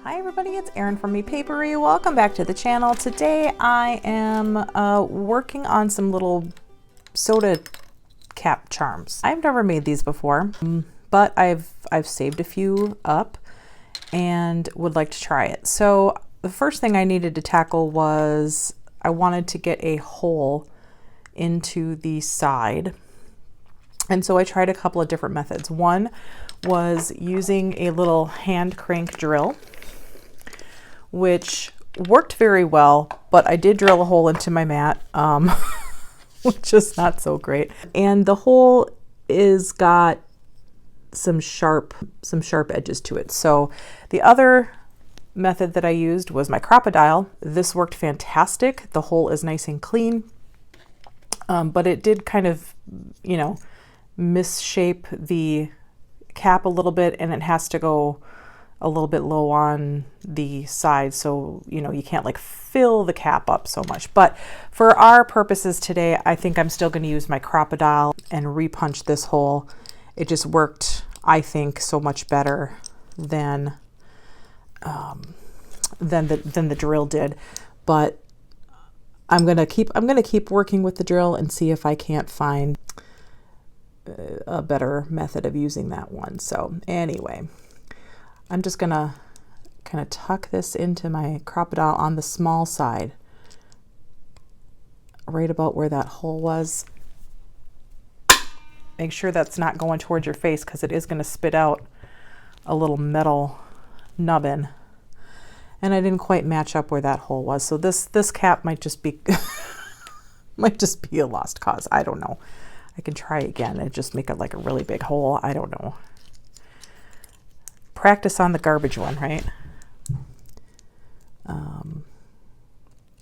Hi everybody, it's Erin from Epapery. Welcome back to the channel. Today I am working on some little soda cap charms. I've never made these before, but I've saved a few up and would like to try it. So the first thing I needed to tackle was I wanted to get a hole into the side. And so I tried a couple of different methods. One was using a little hand crank drill, which worked very well, but I did drill a hole into my mat, which is not so great. And the hole is got some sharp edges to it. So the other method that I used was my crocodile. This worked fantastic. The hole is nice and clean, but it did kind of, you know, misshape the cap a little bit, and it has to go a little bit low on the side, so you know you can't like fill the cap up so much. But for our purposes today, I think I'm still going to use my crocodile and repunch this hole. It just worked, I think, so much better than the drill did. But I'm gonna keep working with the drill and see if I can't find a better method of using that one. So anyway, I'm just gonna kind of tuck this into my crocodile on the small side, right about where that hole was. Make sure that's not going towards your face, because it is going to spit out a little metal nubbin. And I didn't quite match up where that hole was, so this cap might just be might just be a lost cause. I don't know. I can try again and just make it like a really big hole. I don't know. Practice on the garbage one, right?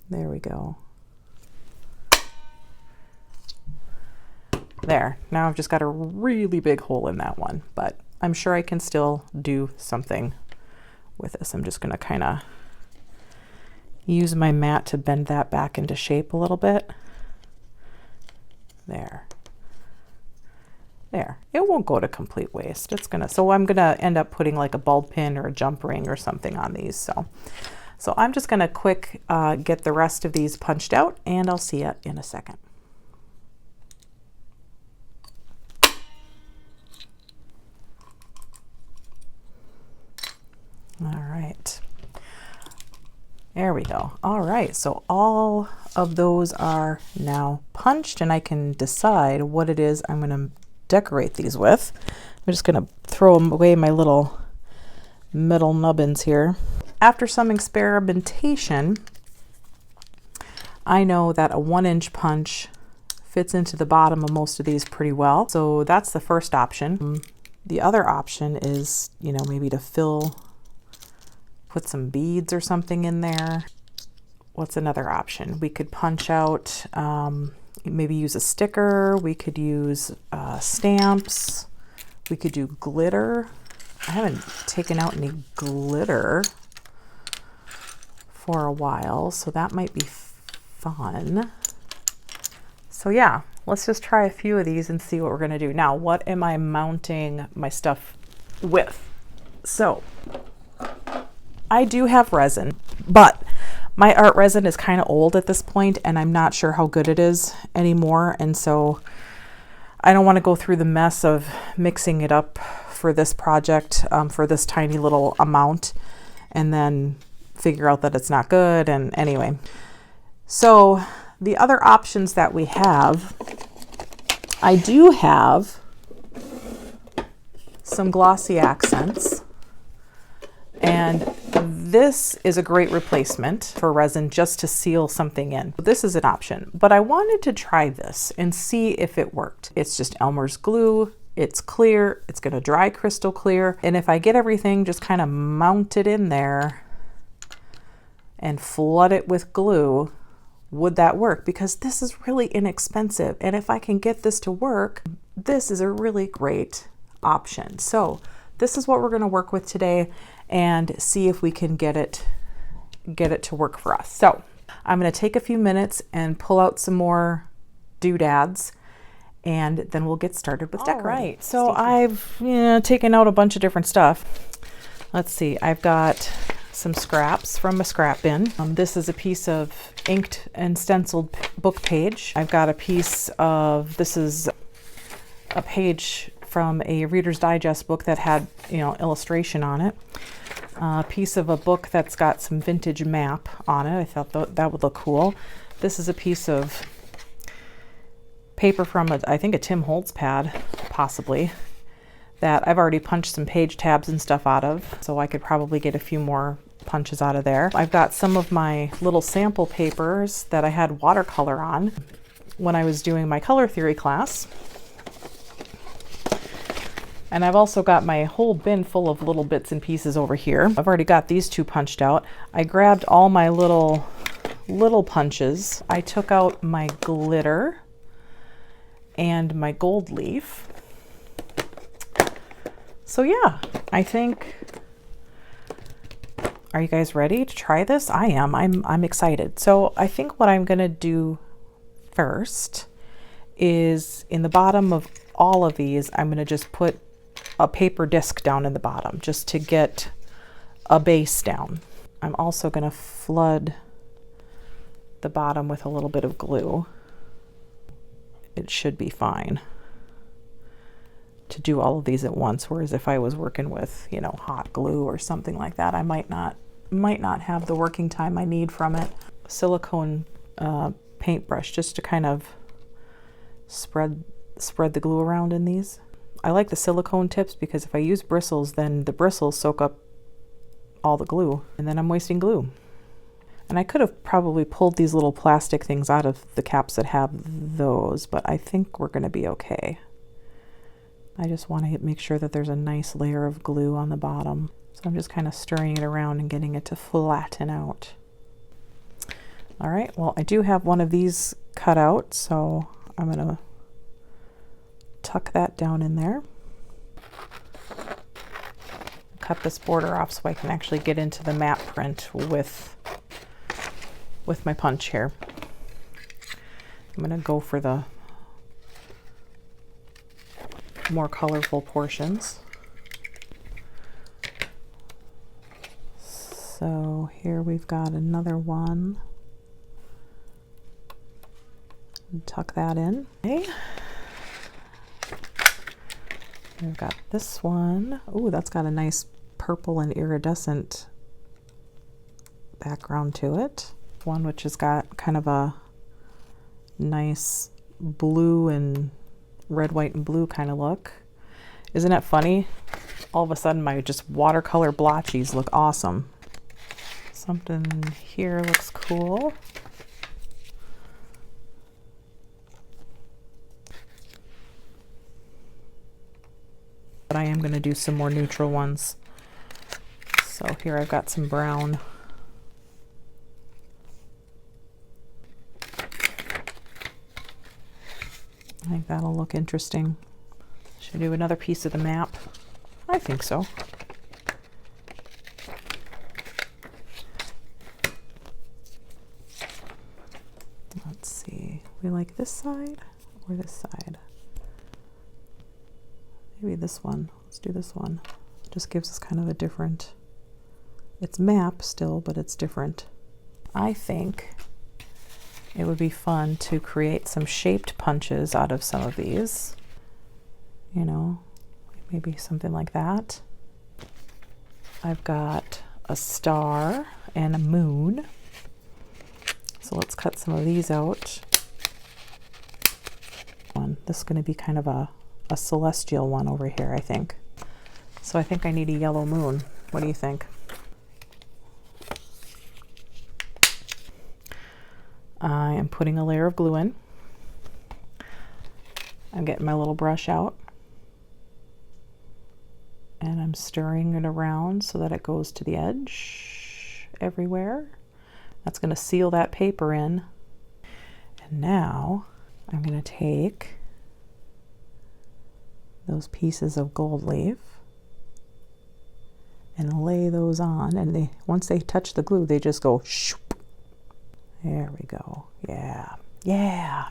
There we go. There. Now I've just got a really big hole in that one, but I'm sure I can still do something with this. I'm just going to kind of use my mat to bend that back into shape a little bit. There. There. It won't go to complete waste. It's gonna, so I'm gonna end up putting like a bulb pin or a jump ring or something on these. So I'm just gonna quick get the rest of these punched out, and I'll see you in a second. All right. There we go. All right, so all of those are now punched, and I can decide what it is I'm gonna decorate these with. I'm just gonna throw away my little metal nubbins here. After some experimentation, I know that a 1-inch punch fits into the bottom of most of these pretty well. So that's the first option. The other option is, you know, maybe to put some beads or something in there. What's another option? We could punch out, maybe use a sticker. We could use stamps. We could do glitter. I haven't taken out any glitter for a while, so that might be fun. So yeah, let's just try a few of these and see what we're gonna do. Now, what am I mounting my stuff with? So I do have resin, but my art resin is kind of old at this point, and I'm not sure how good it is anymore. And so I don't want to go through the mess of mixing it up for this project, for this tiny little amount, and then figure out that it's not good. And anyway, so the other options that we have, I do have some glossy accents, and this is a great replacement for resin just to seal something in. This is an option, but I wanted to try this and see if it worked. It's just Elmer's glue. It's clear. It's going to dry crystal clear. And if I get everything just kind of mounted in there and flood it with glue, would that work? Because this is really inexpensive. And if I can get this to work, this is a really great option. So this is what we're going to work with today and see if we can get it to work for us. So I'm going to take a few minutes and pull out some more doodads, and then we'll get started with decorating. All right, so I've taken out a bunch of different stuff. Let's see, I've got some scraps from a scrap bin. This is a piece of inked and stenciled book page. I've got a piece of, this is a page from a Reader's Digest book that had, you know, illustration on it. A piece of a book that's got some vintage map on it. I thought that would look cool. This is a piece of paper from, I think, a Tim Holtz pad, possibly, that I've already punched some page tabs and stuff out of, so I could probably get a few more punches out of there. I've got some of my little sample papers that I had watercolor on when I was doing my color theory class. And I've also got my whole bin full of little bits and pieces over here. I've already got these two punched out. I grabbed all my little punches. I took out my glitter and my gold leaf. So yeah, I think, are you guys ready to try this? I am. I'm excited. So I think what I'm gonna do first is, in the bottom of all of these, I'm gonna just put a paper disc down in the bottom just to get a base down. I'm also gonna flood the bottom with a little bit of glue. It should be fine to do all of these at once, whereas if I was working with, you know, hot glue or something like that, I might not have the working time I need from it. Silicone paintbrush just to kind of spread the glue around in these. I like the silicone tips because if I use bristles, then the bristles soak up all the glue, and then I'm wasting glue. And I could have probably pulled these little plastic things out of the caps that have those, but I think we're gonna be okay. I just want to make sure that there's a nice layer of glue on the bottom. So I'm just kind of stirring it around and getting it to flatten out. All right, well, I do have one of these cut out, so I'm gonna tuck that down in there. Cut this border off so I can actually get into the map print with my punch here. I'm gonna go for the more colorful portions. So here we've got another one. Tuck that in. Okay. We've got this one. Oh, that's got a nice purple and iridescent background to it. One which has got kind of a nice blue and red, white, and blue kind of look. Isn't it funny? All of a sudden my just watercolor blotchies look awesome. Something here looks cool. But I am going to do some more neutral ones. So here I've got some brown. I think that'll look interesting. Should I do another piece of the map? I think so. Let's see. We like this side or this side? Maybe this one. Let's do this one. It just gives us kind of a different, it's map still, but it's different. I think it would be fun to create some shaped punches out of some of these. You know, maybe something like that. I've got a star and a moon. So let's cut some of these out. This is going to be kind of a celestial one over here, I think. So I think I need a yellow moon. What do you think? I am putting a layer of glue in. I'm getting my little brush out. And I'm stirring it around so that it goes to the edge everywhere. That's going to seal that paper in. And now I'm going to take those pieces of gold leaf and lay those on, and once they touch the glue, they just go shoop. There we go. Yeah, yeah.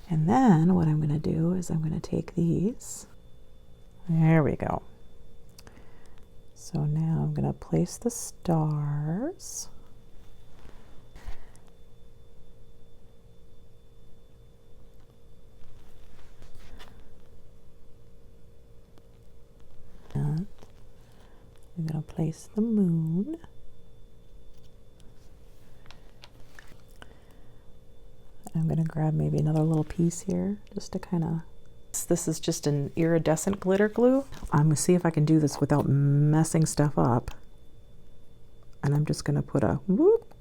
And then what I'm going to do is I'm going to take these. There we go. So now I'm going to place the stars. And I'm going to place the moon. I'm going to grab maybe another little piece here just to kind of... This is just an iridescent glitter glue. I'm going to see if I can do this without messing stuff up. And I'm just going to put a whoop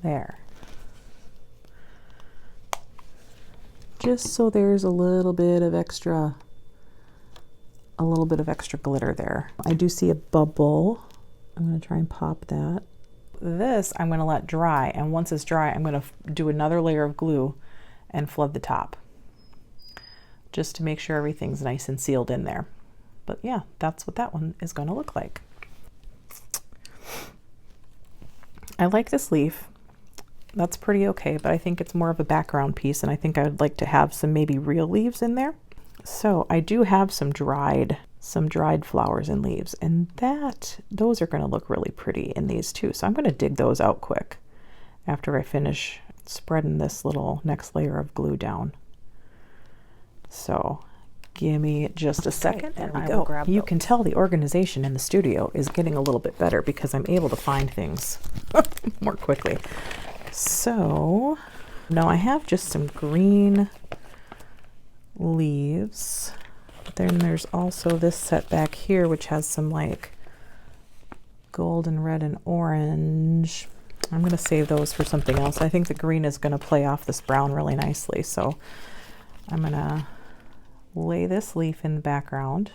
there. Just so there's a little bit of extra glitter there. I do see a bubble. I'm going to try and pop that. This I'm going to let dry, and once it's dry I'm going to do another layer of glue and flood the top just to make sure everything's nice and sealed in there. But yeah, that's what that one is going to look like. I like this leaf. That's pretty okay, but I think it's more of a background piece, and I think I would like to have some maybe real leaves in there. So I do have some dried flowers and leaves, and those are going to look really pretty in these too. So I'm going to dig those out quick after I finish spreading this little next layer of glue down. So give me just a second and I will grab those. You can tell the organization in the studio is getting a little bit better because I'm able to find things more quickly. So now I have just some green leaves. Then there's also this set back here which has some like gold and red and orange. I'm going to save those for something else. I think the green is going to play off this brown really nicely. So I'm going to lay this leaf in the background.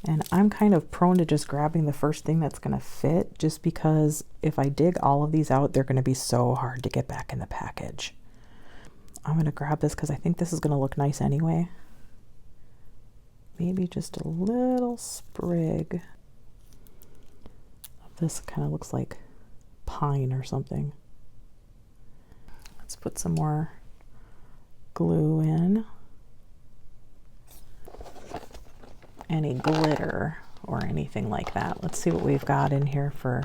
And I'm kind of prone to just grabbing the first thing that's going to fit, just because if I dig all of these out, they're going to be so hard to get back in the package. I'm going to grab this because I think this is going to look nice anyway. Maybe just a little sprig of this. Kind of looks like pine or something. Let's put some more glue in. Any glitter or anything like that. Let's see what we've got in here for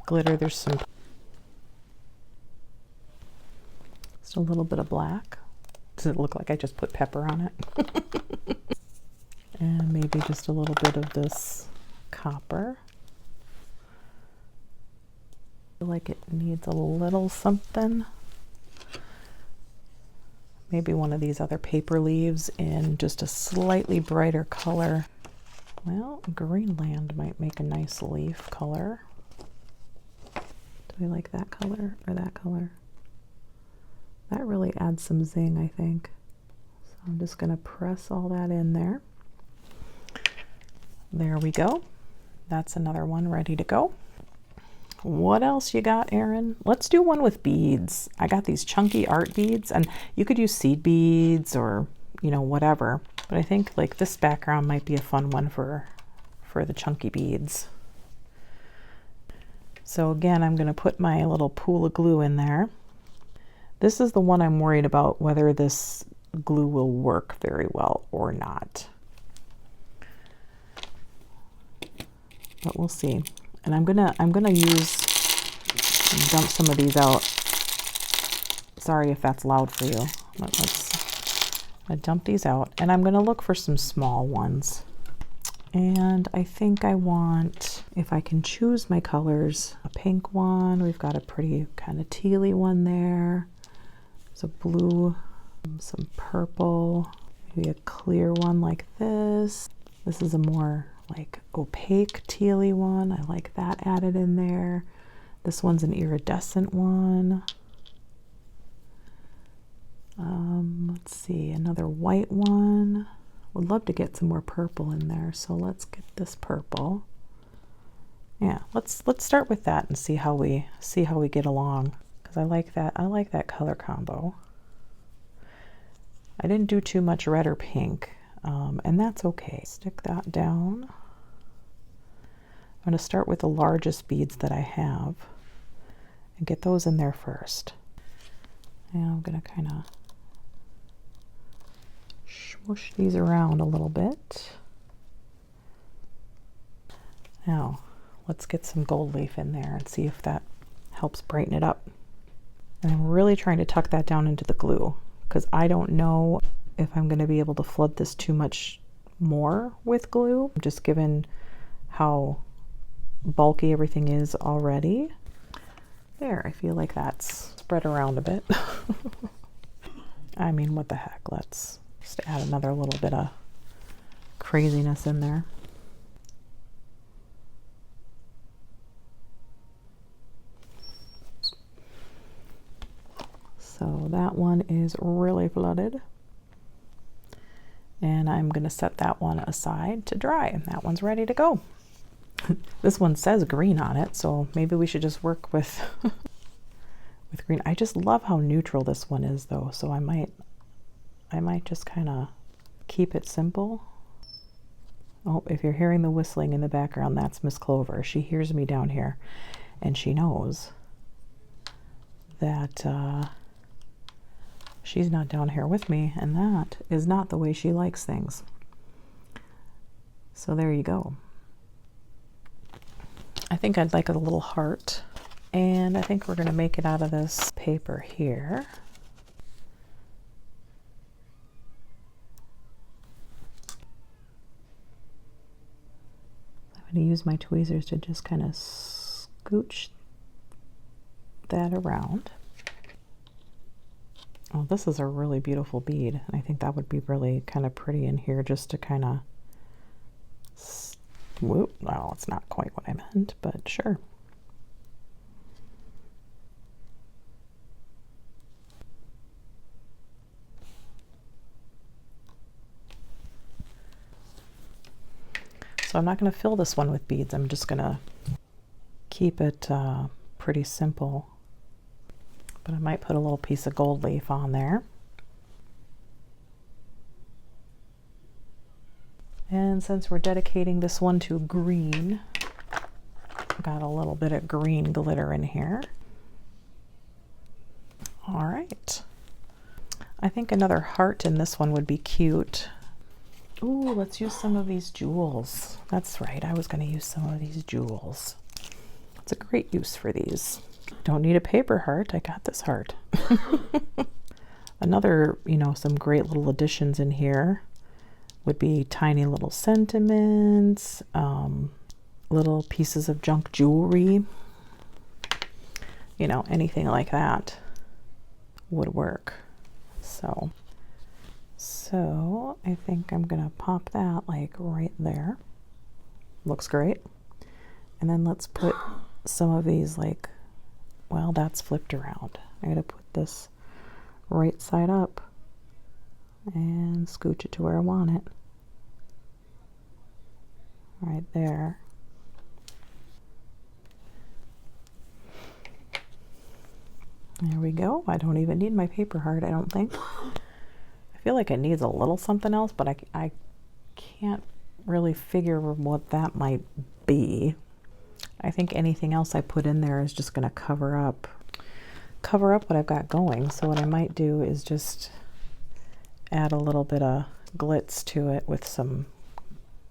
glitter. There's some, just a little bit of black. Does it look like I just put pepper on it? And maybe just a little bit of this copper. I feel like it needs a little something. Maybe one of these other paper leaves in just a slightly brighter color. Well, Greenland might make a nice leaf color. Do we like that color or that color? That really adds some zing, I think. So I'm just going to press all that in there. There we go. That's another one ready to go. What else you got, Erin? Let's do one with beads. I got these chunky art beads, and you could use seed beads or, you know, whatever. But I think like this background might be a fun one for the chunky beads. So again, I'm going to put my little pool of glue in there. This is the one I'm worried about whether this glue will work very well or not. But we'll see. And I'm gonna dump some of these out. Sorry if that's loud for you. I dump these out, and I'm gonna look for some small ones. And I think I want, if I can choose my colors, a pink one. We've got a pretty kind of tealy one there. There's a blue, some purple, maybe a clear one like this. This is a more like opaque tealy one. I like that added in there. This one's an iridescent one. Let's see, another white one. Would love to get some more purple in there, so let's get this purple. Yeah, let's start with that and see how we get along, because I like that color combo. I didn't do too much red or pink. And that's okay. Stick that down. I'm going to start with the largest beads that I have and get those in there first. And I'm going to kind of swoosh these around a little bit. Now, let's get some gold leaf in there and see if that helps brighten it up. And I'm really trying to tuck that down into the glue because I don't know if I'm going to be able to flood this too much more with glue, just given how bulky everything is already. There, I feel like that's spread around a bit. I mean, what the heck, let's just add another little bit of craziness in there. So that one is really flooded. And I'm going to set that one aside to dry. And that one's ready to go. This one says green on it, so maybe we should just work with with green. I just love how neutral this one is though, so I might just kind of keep it simple. Oh, if you're hearing the whistling in the background, that's Miss Clover. She hears me down here and she knows that she's not down here with me, and that is not the way she likes things. So there you go. I think I'd like a little heart, and I think we're going to make it out of this paper here. I'm going to use my tweezers to just kind of scooch that around. Oh, this is a really beautiful bead. I think that would be really kind of pretty in here just to kind of, whoop, well, it's not quite what I meant, but sure. So I'm not going to fill this one with beads. I'm just going to keep it pretty simple. But I might put a little piece of gold leaf on there. And since we're dedicating this one to green, got a little bit of green glitter in here. All right. I think another heart in this one would be cute. Ooh, let's use some of these jewels. That's right, I was going to use some of these jewels. It's a great use for these. Don't need a paper heart, I got this heart. Another, you know, some great little additions in here would be tiny little sentiments, little pieces of junk jewelry. You know, anything like that would work. So I think I'm gonna pop that like right there. Looks great. And then let's put some of these like, well, that's flipped around. I gotta put this right side up and scooch it to where I want it. Right there. There we go. I don't even need my paper heart, I don't think. I feel like it needs a little something else, but I can't really figure what that might be. I think anything else I put in there is just going to cover up what I've got going. So what I might do is just add a little bit of glitz to it with some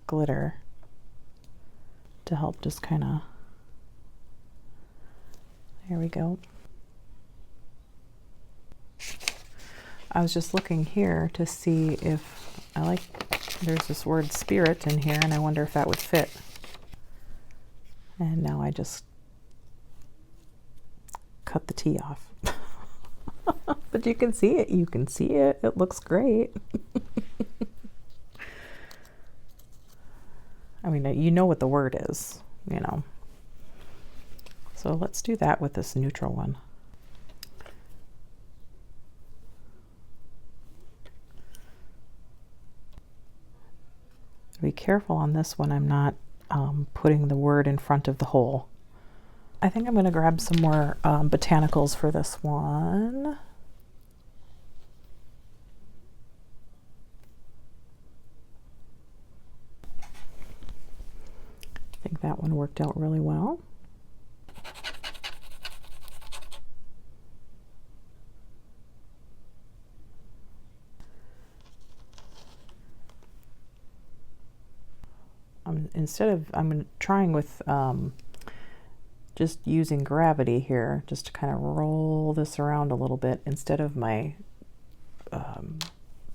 glitter to help just kind of, there we go. I was just looking here to see if there's this word spirit in here, and I wonder if that would fit. And now I just cut the T off. But you can see it. You can see it. It looks great. I mean, you know what the word is, you know. So let's do that with this neutral one. Be careful on this one. I'm not putting the word in front of the hole. I think I'm going to grab some more botanicals for this one. I think that one worked out really well. I'm trying with just using gravity here, just to kind of roll this around a little bit instead of my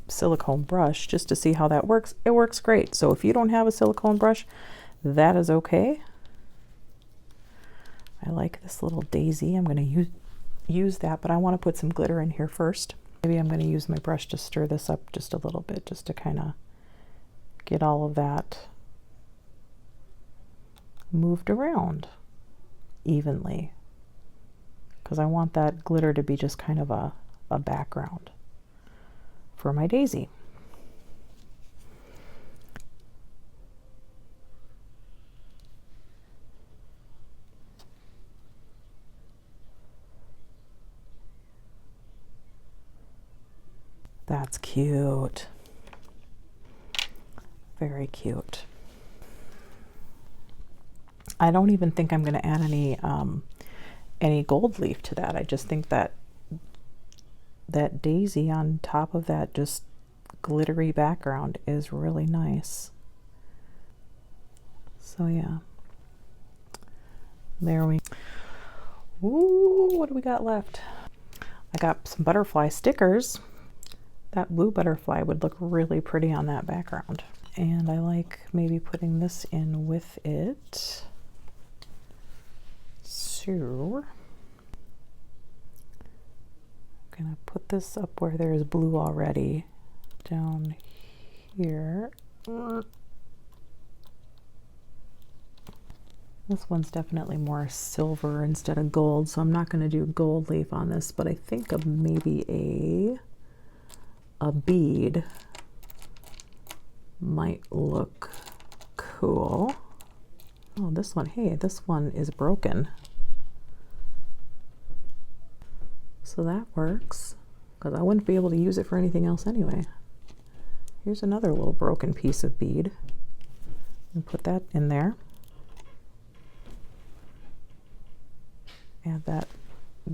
silicone brush, just to see how that works. It works great. So if you don't have a silicone brush, that is okay. I like this little daisy. I'm going to use that, but I want to put some glitter in here first. Maybe I'm going to use my brush to stir this up just a little bit, just to kind of get all of that moved around evenly, because I want that glitter to be just kind of a background for my daisy. That's cute. Very cute. I don't even think I'm going to add any gold leaf to that. I just think that that daisy on top of that just glittery background is really nice. So yeah. There we go. Ooh, what do we got left? I got some butterfly stickers. That blue butterfly would look really pretty on that background. And I like maybe putting this in with it. So I'm gonna put this up where there's blue already, down here. This one's definitely more silver instead of gold, so I'm not going to do gold leaf on this, but I think of maybe a bead might look cool. Oh, this one, hey, this one is broken. So that works, because I wouldn't be able to use it for anything else anyway. Here's another little broken piece of bead. And put that in there. Add that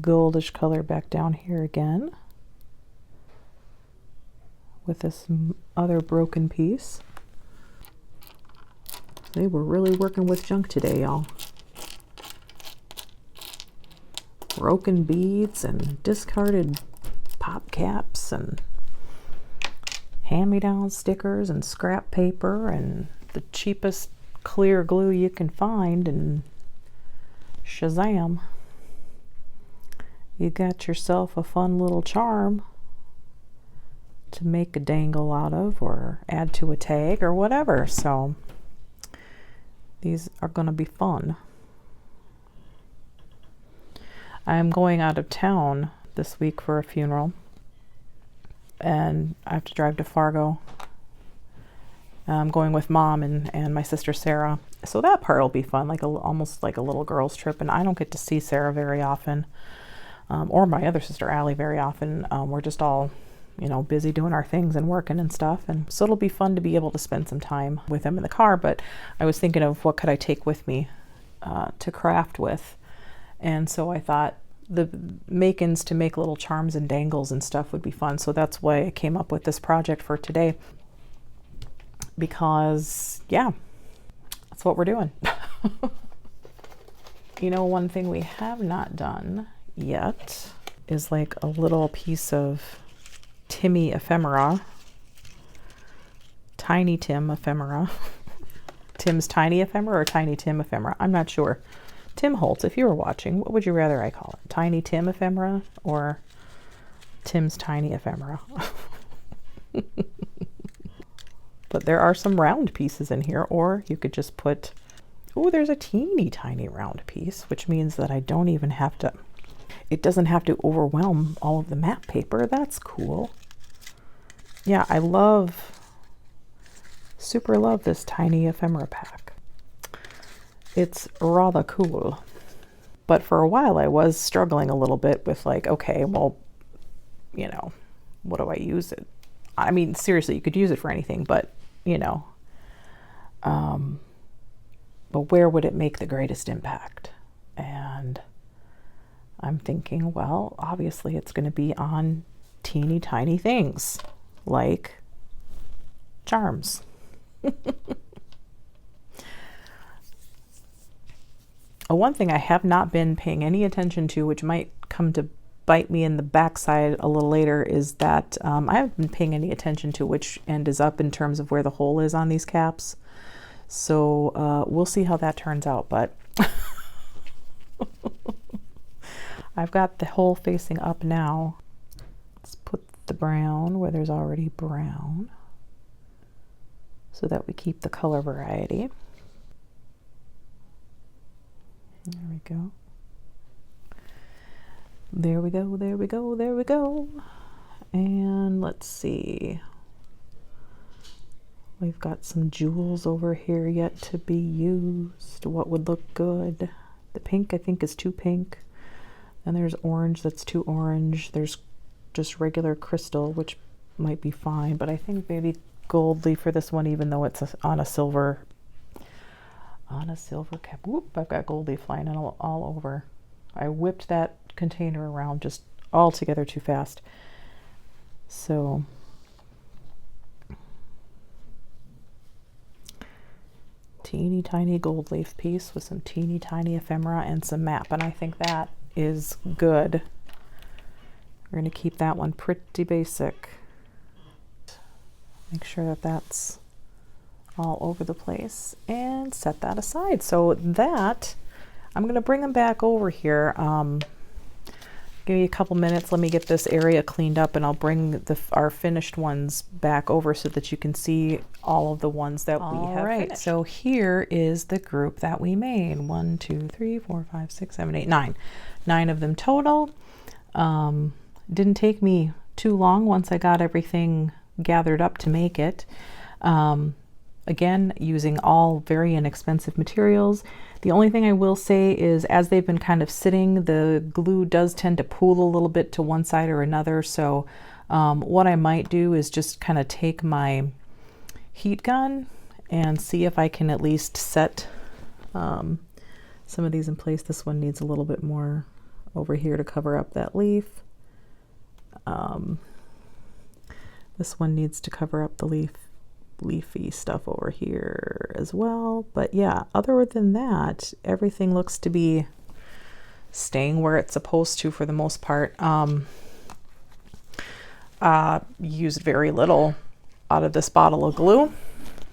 goldish color back down here again with this other broken piece. They were really working with junk today, y'all. Broken beads and discarded pop caps and hand-me-down stickers and scrap paper and the cheapest clear glue you can find, and shazam, you got yourself a fun little charm to make a dangle out of or add to a tag or whatever. So these are going to be fun. I'm going out of town this week for a funeral, and I have to drive to Fargo. I'm going with Mom and my sister Sarah, so that part will be fun, like almost like a little girls trip. And I don't get to see Sarah very often, or my other sister Allie very often. We're just all, you know, busy doing our things and working and stuff, and so it'll be fun to be able to spend some time with them in the car. But I was thinking of what could I take with me to craft with, and so I thought the make-ins to make little charms and dangles and stuff would be fun. So that's why I came up with this project for today, because yeah, that's what we're doing. You know, one thing we have not done yet is like a little piece of Timmy ephemera, Tiny Tim ephemera. Tim's Tiny ephemera or Tiny Tim ephemera? I'm not sure. Tim Holtz, if you were watching, what would you rather I call it? Tiny Tim ephemera or Tim's Tiny ephemera? But there are some round pieces in here, or you could just put, oh, there's a teeny tiny round piece, which means that I don't even have to, it doesn't have to overwhelm all of the matte paper. That's cool. Yeah, I super love this tiny ephemera pack. It's rather cool. But for a while I was struggling a little bit with like, okay, well, you know, what do I use it? I mean, seriously, you could use it for anything, but you know, but where would it make the greatest impact? And I'm thinking, well, obviously it's going to be on teeny tiny things like charms. One thing I have not been paying any attention to, which might come to bite me in the backside a little later, is that I haven't been paying any attention to which end is up in terms of where the hole is on these caps. So we'll see how that turns out, but I've got the hole facing up now. Let's put the brown where there's already brown so that we keep the color variety. There we go. There we go, there we go, there we go. And let's see. We've got some jewels over here yet to be used. What would look good? The pink I think is too pink. And there's orange that's too orange. There's just regular crystal, which might be fine, but I think maybe gold leaf for this one, even though it's on a silver cap. Whoop, I've got gold leaf flying all over. I whipped that container around just all together too fast. So teeny tiny gold leaf piece with some teeny tiny ephemera and some map, and I think that is good. We're going to keep that one pretty basic. Make sure that that's all over the place and set that aside. So that, I'm going to bring them back over here. Give me a couple minutes. Let me get this area cleaned up, and I'll bring our finished ones back over so that you can see all of the ones that we have finished. So here is the group that we made. 1, 2, 3, 4, 5, 6, 7, 8, 9. 9 of them total. Didn't take me too long once I got everything gathered up to make it. Again, using all very inexpensive materials. The only thing I will say is, as they've been kind of sitting, the glue does tend to pool a little bit to one side or another. So what I might do is just kind of take my heat gun and see if I can at least set some of these in place. This one needs a little bit more over here to cover up that leaf. This one needs to cover up the leafy stuff over here as well. But yeah, other than that, everything looks to be staying where it's supposed to for the most part. Used very little out of this bottle of glue,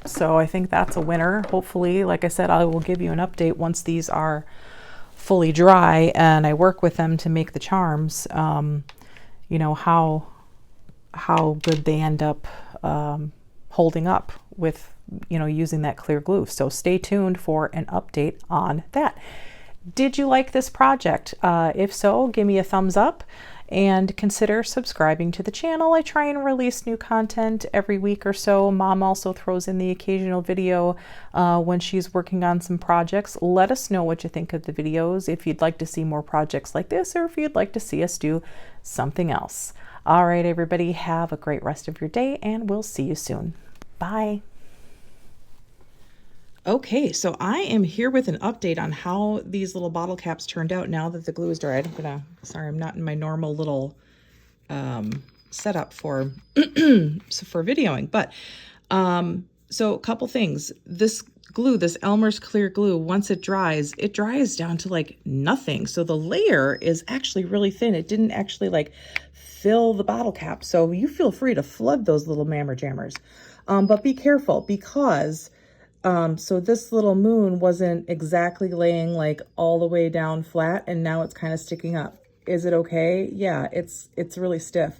so I think that's a winner. Hopefully, like I said, I will give you an update once these are fully dry and I work with them to make the charms. You know, how good they end up holding up with, you know, using that clear glue. So stay tuned for an update on that. Did you like this project? If so, give me a thumbs up and consider subscribing to the channel. I try and release new content every week or so. Mom also throws in the occasional video when she's working on some projects. Let us know what you think of the videos, if you'd like to see more projects like this, or if you'd like to see us do something else. All right, everybody, have a great rest of your day, and we'll see you soon. Bye. Okay, so I am here with an update on how these little bottle caps turned out now that the glue is dried. Sorry, I'm not in my normal little setup for for videoing, but so a couple things. This glue, this Elmer's clear glue, once it dries down to like nothing. So the layer is actually really thin. It didn't actually like fill the bottle cap. So you feel free to flood those little mammer jammers. But be careful, because so this little moon wasn't exactly laying like all the way down flat, and now it's kind of sticking up. Is it okay? Yeah, it's really stiff.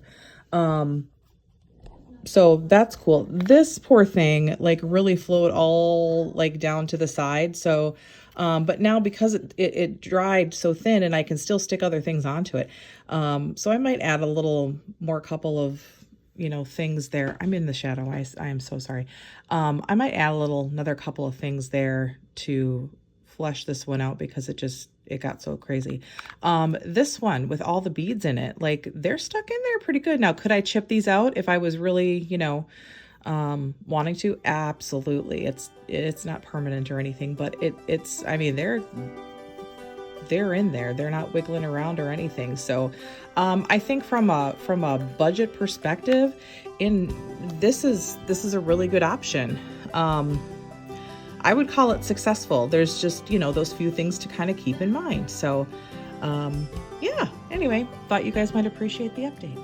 So that's cool. This poor thing like really flowed all like down to the side. So but now because it dried so thin, and I can still stick other things onto it. So I might add a little more couple of, you know, things there. I'm in the shadow. I am so sorry. I might add another couple of things there to flesh this one out, because it got so crazy. This one with all the beads in it, like they're stuck in there pretty good. Now, could I chip these out if I was really, you know, wanting to? Absolutely. It's not permanent or anything, but it's, I mean, they're in there. They're not wiggling around or anything. So I think from a budget perspective, this is a really good option. I would call it successful. There's just, you know, those few things to kind of keep in mind. So yeah, anyway, thought you guys might appreciate the update.